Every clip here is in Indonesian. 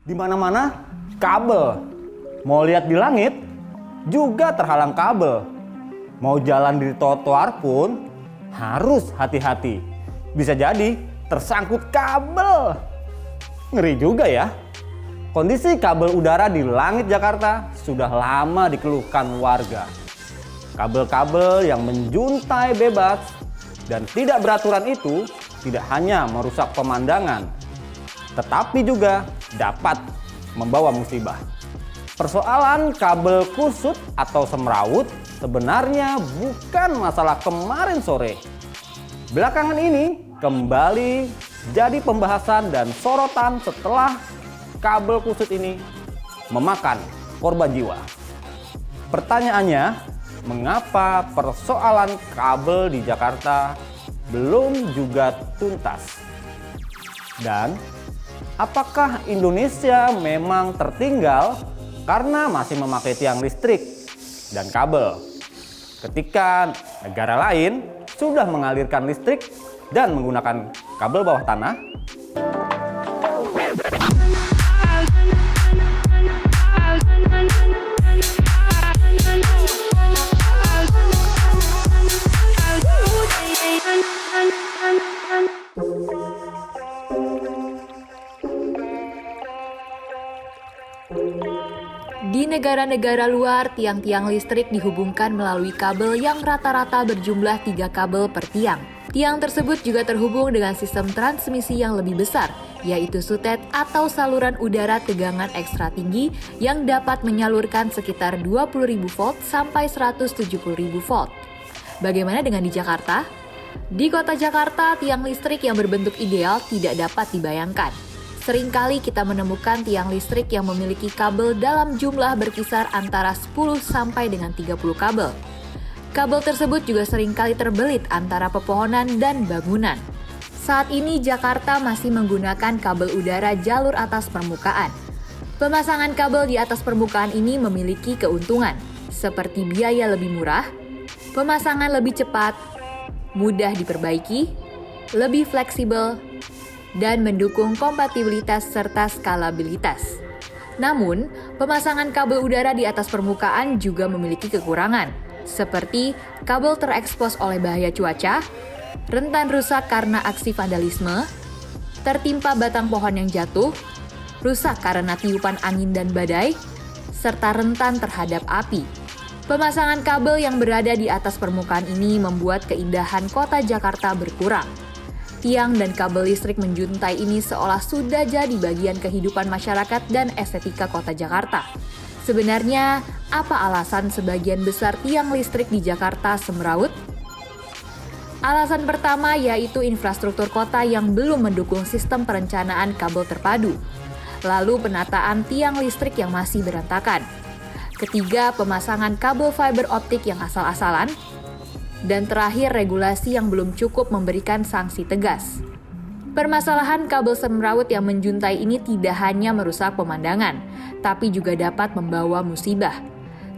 Di mana-mana kabel. Mau lihat di langit juga terhalang kabel. Mau jalan di trotoar pun harus hati-hati. Bisa jadi tersangkut kabel. Ngeri juga ya. Kondisi kabel udara di langit Jakarta sudah lama dikeluhkan warga. Kabel-kabel yang menjuntai bebas dan tidak beraturan itu tidak hanya merusak pemandangan, tetapi juga dapat membawa musibah. Persoalan kabel kusut atau semrawut sebenarnya bukan masalah kemarin sore. Belakangan ini kembali jadi pembahasan dan sorotan setelah kabel kusut ini memakan korban jiwa. Pertanyaannya, mengapa persoalan kabel di Jakarta belum juga tuntas? Dan apakah Indonesia memang tertinggal karena masih memakai tiang listrik dan kabel, ketika negara lain sudah mengalirkan listrik dan menggunakan kabel bawah tanah? Di negara-negara luar, tiang-tiang listrik dihubungkan melalui kabel yang rata-rata berjumlah 3 kabel per tiang. Tiang tersebut juga terhubung dengan sistem transmisi yang lebih besar, yaitu sutet atau saluran udara tegangan ekstra tinggi yang dapat menyalurkan sekitar 20.000 volt sampai 170.000 volt. Bagaimana dengan di Jakarta? Di kota Jakarta, tiang listrik yang berbentuk ideal tidak dapat dibayangkan. Seringkali kita menemukan tiang listrik yang memiliki kabel dalam jumlah berkisar antara 10 sampai dengan 30 kabel. Kabel tersebut juga seringkali terbelit antara pepohonan dan bangunan. Saat ini Jakarta masih menggunakan kabel udara jalur atas permukaan. Pemasangan kabel di atas permukaan ini memiliki keuntungan, seperti biaya lebih murah, pemasangan lebih cepat, mudah diperbaiki, lebih fleksibel, dan mendukung kompatibilitas serta skalabilitas. Namun, pemasangan kabel udara di atas permukaan juga memiliki kekurangan, seperti kabel terekspos oleh bahaya cuaca, rentan rusak karena aksi vandalisme, tertimpa batang pohon yang jatuh, rusak karena tiupan angin dan badai, serta rentan terhadap api. Pemasangan kabel yang berada di atas permukaan ini membuat keindahan kota Jakarta berkurang. Tiang dan kabel listrik menjuntai ini seolah sudah jadi bagian kehidupan masyarakat dan estetika kota Jakarta. Sebenarnya, apa alasan sebagian besar tiang listrik di Jakarta semrawut? Alasan pertama yaitu infrastruktur kota yang belum mendukung sistem perencanaan kabel terpadu. Lalu penataan tiang listrik yang masih berantakan. Ketiga, pemasangan kabel fiber optik yang asal-asalan. Dan terakhir, regulasi yang belum cukup memberikan sanksi tegas. Permasalahan kabel semrawut yang menjuntai ini tidak hanya merusak pemandangan, tapi juga dapat membawa musibah.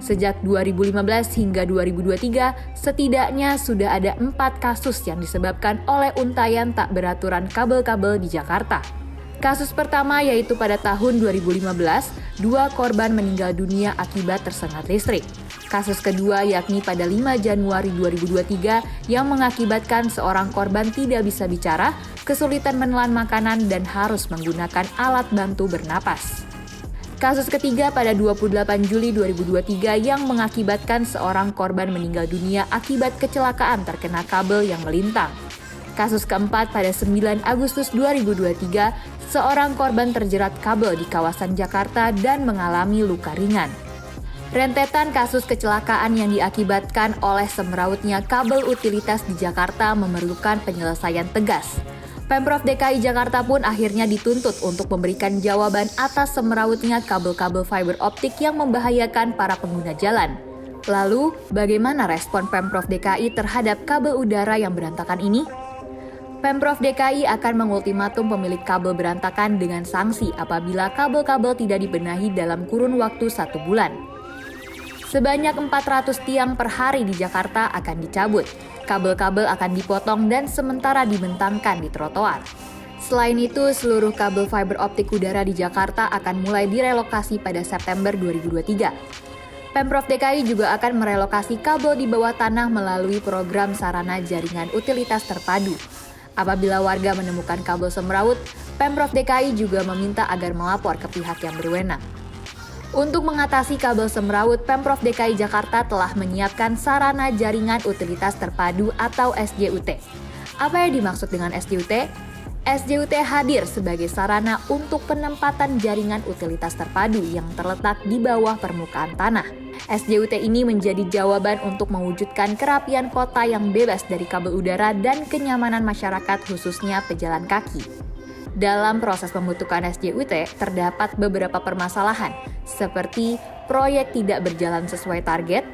Sejak 2015 hingga 2023, setidaknya sudah ada 4 kasus yang disebabkan oleh untaian tak beraturan kabel-kabel di Jakarta. Kasus pertama yaitu pada tahun 2015, 2 korban meninggal dunia akibat tersengat listrik. Kasus kedua yakni pada 5 Januari 2023 yang mengakibatkan seorang korban tidak bisa bicara, kesulitan menelan makanan dan harus menggunakan alat bantu bernapas. Kasus ketiga pada 28 Juli 2023 yang mengakibatkan seorang korban meninggal dunia akibat kecelakaan terkena kabel yang melintang. Kasus keempat pada 9 Agustus 2023, seorang korban terjerat kabel di kawasan Jakarta dan mengalami luka ringan. Rentetan kasus kecelakaan yang diakibatkan oleh semrautnya kabel utilitas di Jakarta memerlukan penyelesaian tegas. Pemprov DKI Jakarta pun akhirnya dituntut untuk memberikan jawaban atas semrautnya kabel-kabel fiber optik yang membahayakan para pengguna jalan. Lalu, bagaimana respon Pemprov DKI terhadap kabel udara yang berantakan ini? Pemprov DKI akan mengultimatum pemilik kabel berantakan dengan sanksi apabila kabel-kabel tidak dibenahi dalam kurun waktu 1 bulan. Sebanyak 400 tiang per hari di Jakarta akan dicabut. Kabel-kabel akan dipotong dan sementara dibentangkan di trotoar. Selain itu, seluruh kabel fiber optik udara di Jakarta akan mulai direlokasi pada September 2023. Pemprov DKI juga akan merelokasi kabel di bawah tanah melalui program sarana jaringan utilitas terpadu. Apabila warga menemukan kabel semrawut, Pemprov DKI juga meminta agar melapor ke pihak yang berwenang. Untuk mengatasi kabel semrawut, Pemprov DKI Jakarta telah menyiapkan sarana jaringan utilitas terpadu atau SJUT. Apa yang dimaksud dengan SJUT? SJUT hadir sebagai sarana untuk penempatan jaringan utilitas terpadu yang terletak di bawah permukaan tanah. SJUT ini menjadi jawaban untuk mewujudkan kerapian kota yang bebas dari kabel udara dan kenyamanan masyarakat khususnya pejalan kaki. Dalam proses pembentukan SJUT, terdapat beberapa permasalahan, seperti proyek tidak berjalan sesuai target,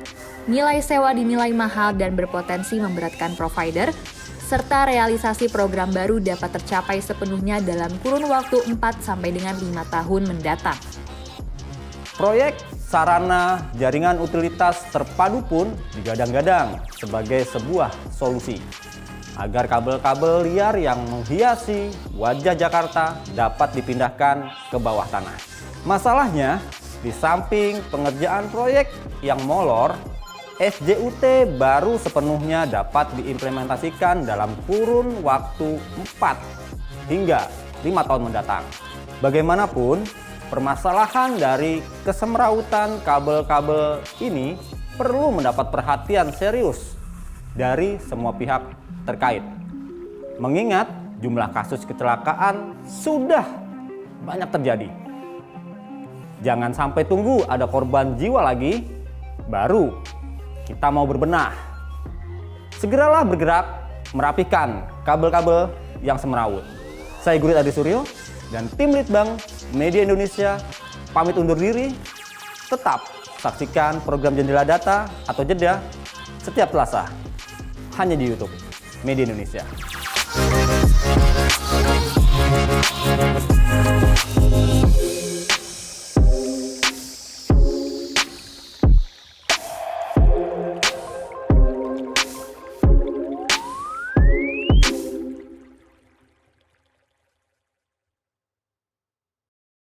nilai sewa dinilai mahal dan berpotensi memberatkan provider, serta realisasi program baru dapat tercapai sepenuhnya dalam kurun waktu 4 sampai dengan 5 tahun mendatang. Proyek sarana jaringan utilitas terpadu pun digadang-gadang sebagai sebuah solusi agar kabel-kabel liar yang menghiasi wajah Jakarta dapat dipindahkan ke bawah tanah. Masalahnya, di samping pengerjaan proyek yang molor, SJUT baru sepenuhnya dapat diimplementasikan dalam kurun waktu 4 hingga 5 tahun mendatang. Bagaimanapun, permasalahan dari kesemrautan kabel-kabel ini perlu mendapat perhatian serius dari semua pihak terkait. Mengingat jumlah kasus kecelakaan sudah banyak terjadi. Jangan sampai tunggu ada korban jiwa lagi, baru kita mau berbenah. Segeralah bergerak merapikan kabel-kabel yang semrawut. Saya Gurit Adi Suryo dan tim Litbang Media Indonesia pamit undur diri. Tetap saksikan program Jendela Data atau Jeda setiap Selasa hanya di YouTube Media Indonesia.